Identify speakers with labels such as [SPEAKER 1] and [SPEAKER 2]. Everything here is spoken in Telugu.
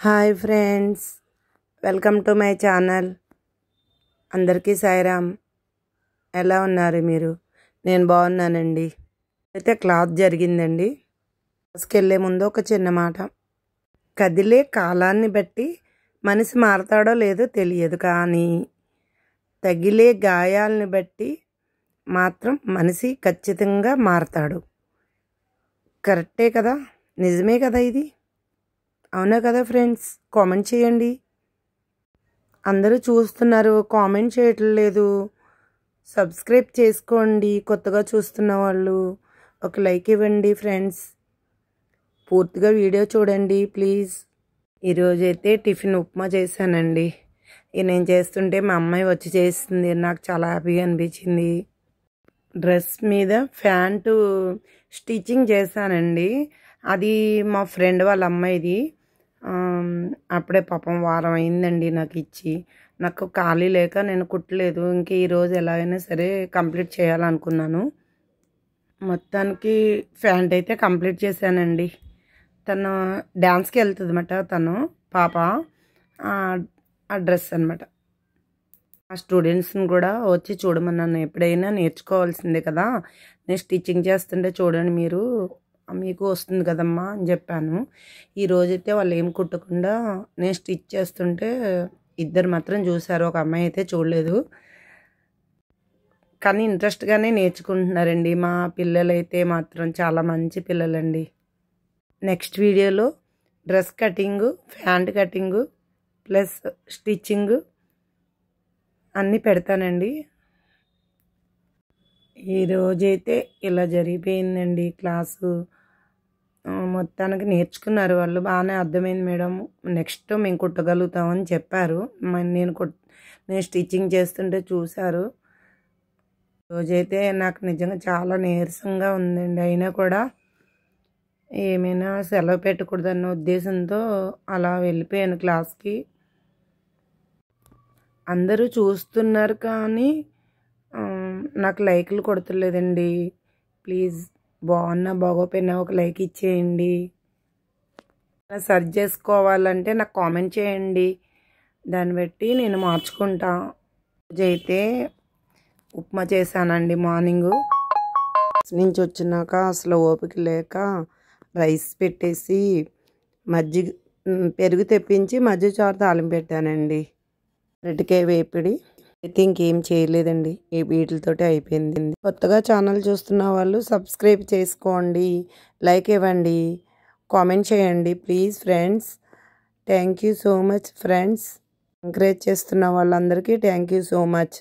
[SPEAKER 1] Hi friends, welcome to my channel. అందరికీ సాయిరామ్. ఎలా ఉన్నారు మీరు? నేను బాగున్నానండి. అయితే క్లాస్ జరిగిందండి. క్లాస్కి వెళ్ళే ముందు ఒక చిన్న మాట. కదిలే కాలాన్ని బట్టి మనిషి మారతాడో లేదో తెలియదు, కానీ తగిలే గాయాలని బట్టి మాత్రం మనిషి ఖచ్చితంగా మారతాడు. కరెక్టే కదా? నిజమే కదా ఇది? అవునా కదా ఫ్రెండ్స్? కామెంట్ చేయండి. అందరూ చూస్తున్నారు, కామెంట్ చేయట్లేదు. సబ్స్క్రైబ్ చేసుకోండి. కొత్తగా చూస్తున్న వాళ్ళు ఒక లైక్ ఇవ్వండి ఫ్రెండ్స్. పూర్తిగా వీడియో చూడండి ప్లీజ్. ఈరోజైతే టిఫిన్ ఉప్మా చేశానండి. ఇది నేను చేస్తుంటే మా అమ్మాయి వచ్చి చేస్తుంది. నాకు చాలా హ్యాపీగా అనిపించింది. డ్రెస్ మీద ప్యాంటు స్టిచ్చింగ్ చేశానండి. అది మా ఫ్రెండ్ వాళ్ళ అమ్మాయిది. అప్పుడే పాపం వారం అయిందండి నాకు ఇచ్చి. నాకు ఖాళీ లేక నేను కుట్టలేదు. ఇంక ఈరోజు ఎలాగైనా సరే కంప్లీట్ చేయాలనుకున్నాను. మొత్తానికి ప్యాంట్ అయితే కంప్లీట్ చేశానండి. తను డ్యాన్స్కి వెళ్తుంది అన్నమాట. తను పాప ఆ డ్రెస్ అనమాట. ఆ స్టూడెంట్స్ని కూడా వచ్చి చూడమన్నాను. ఎప్పుడైనా నేర్చుకోవాల్సిందే కదా, నేను స్టిచ్చింగ్ చేస్తుంటే చూడండి, మీకు వస్తుంది కదమ్మా అని చెప్పాను. ఈరోజైతే వాళ్ళు ఏం కుట్టకుండా నేను స్టిచ్ చేస్తుంటే ఇద్దరు మాత్రం చూశారు. ఒక అమ్మాయి అయితే చూడలేదు. కానీ ఇంట్రెస్ట్గానే నేర్చుకుంటున్నారండి. మా పిల్లలైతే మాత్రం చాలా మంచి పిల్లలండి. నెక్స్ట్ వీడియోలో dress cutting, pant cutting plus stitching అన్నీ పెడతానండి. ఈరోజైతే ఇలా జరిగిపోయిందండి క్లాసు. మొత్తానికి నేర్చుకున్నారు వాళ్ళు. బాగానే అర్థమైంది మేడం, నెక్స్ట్ మేము కుట్టగలుగుతామని చెప్పారు. నేను స్టిచ్చింగ్ చేస్తుంటే చూశారు. రోజైతే నాకు నిజంగా చాలా నీరసంగా ఉందండి. అయినా కూడా ఏమైనా సెలవు పెట్టకూడదన్న ఉద్దేశంతో అలా వెళ్ళిపోయాను క్లాస్కి. అందరూ చూస్తున్నారు కానీ నాకు లైక్లు కొడతలేదండి. ప్లీజ్, బాగున్నా బాగోపోయినా ఒక లైక్ ఇచ్చేయండి. సర్చ్ చేసుకోవాలంటే నాకు కామెంట్ చేయండి, దాన్ని బట్టి నేను మార్చుకుంటా. రోజైతే ఉప్మా చేశానండి. మార్నింగు నుంచి వచ్చినాక అసలు ఓపిక లేక రైస్ పెట్టేసి పెరుగు తెప్పించి మజ్జిగ చారు తాలింపు పెట్టానండి. అరటికాయ వేపిడి అయితే ఇంకేం చేయలేదండి. ఈ వీటితోటే అయిపోయింది. కొత్తగా ఛానల్ చూస్తున్న వాళ్ళు సబ్స్క్రైబ్ చేసుకోండి, లైక్ ఇవ్వండి, కామెంట్ చేయండి please friends. Thank you so much friends. Encourage చేస్తున్న వాళ్ళందరికీ థ్యాంక్ యూ సో మచ్.